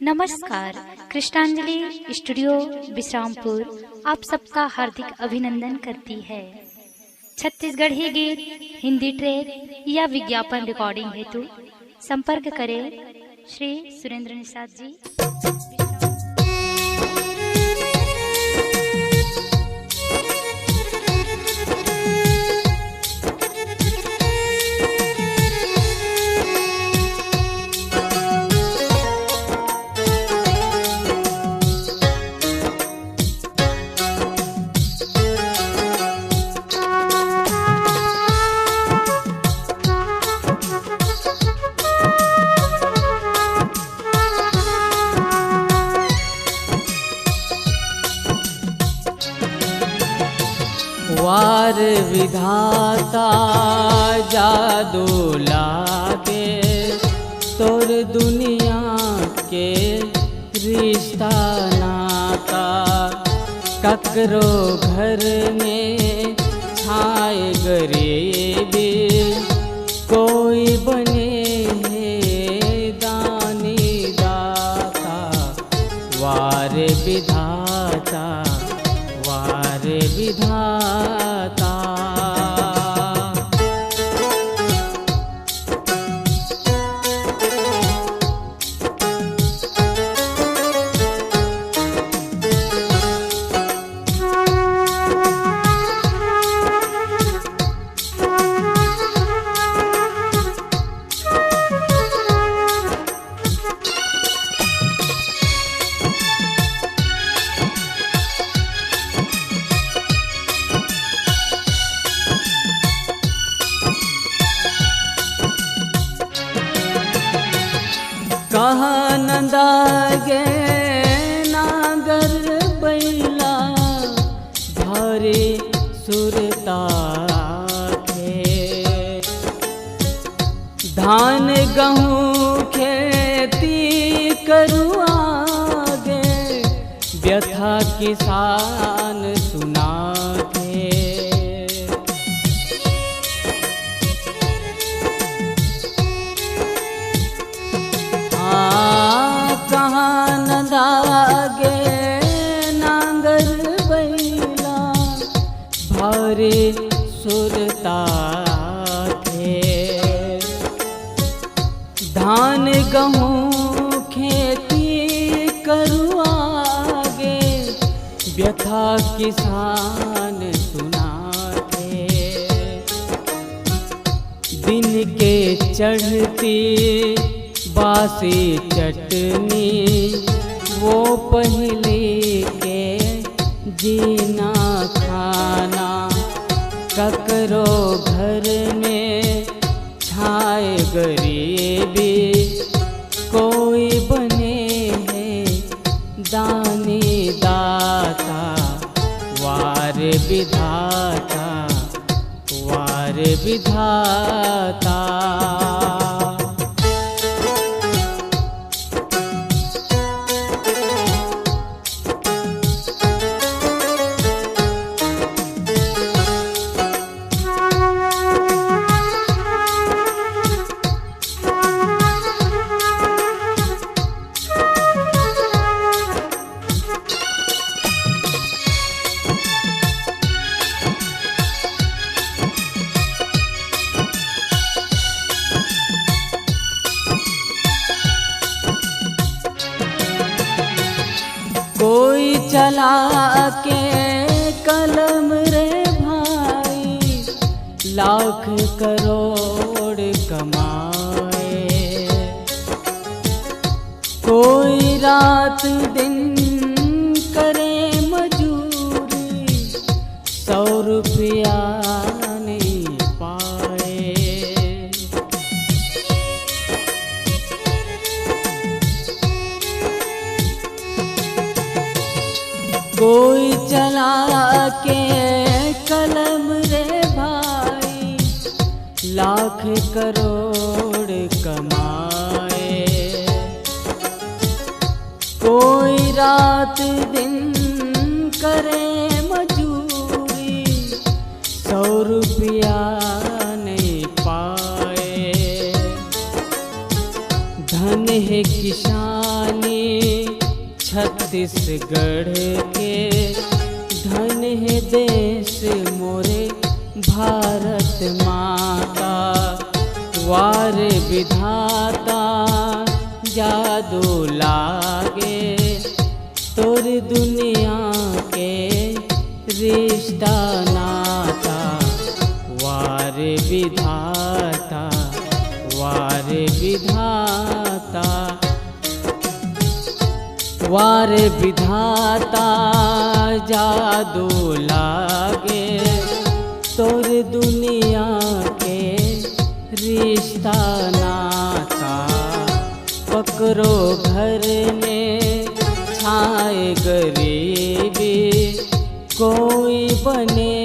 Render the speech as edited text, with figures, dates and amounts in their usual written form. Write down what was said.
नमस्कार। कृष्णांजलि स्टूडियो विश्रामपुर आप सबका हार्दिक अभिनंदन करती है। छत्तीसगढ़ी गीत, हिंदी ट्रैक या विज्ञापन रिकॉर्डिंग हेतु संपर्क करें श्री सुरेंद्र निषाद जी। वार विधाता जादू लागे तोर दुनिया के रिश्ता नाता ककरो घर में छाए गरीबी कोई बने है दानी दाता। वार विधाता वार विधाता। कहाँ नंदागे नागर बैला भारी सुरता थे। धान गहूँ खेती करुआगे व्यथा किसान सुनाते। कहाँ नंदागे नांगर बैला भारी सुरता थे। धान गहूँ खेती करुआगे व्यथा किसान सुनाते। दिन के चढ़ती बासी चटनी वो पहले के जीना खाना ककरो घर में छाए गरीबी कोई बने है दानी दाता। वार विधाता वार विधाता। कोई चला के कलम रे भाई लाख करोड़ कमाए। कोई रात दिन करे मजूरी 100 रुपया नहीं पाए। कोई चला के कलम रे भाई लाख करोड़ कमाए। कोई रात दिन करे मजूरी 100 रुपया नहीं पाए। धन है किसान बानी छत्तीसगढ़ के, धन है देश मोरे भारत माता। वार विधाता जादू लागे, तोर दुनिया के रिश्ता नाता। वार विधाता, वार विधाता, वार विधाता जादू लागे, तोर दुनिया के रिश्ता नाता। पकड़ो घर में छाए गरीबी, कोई बने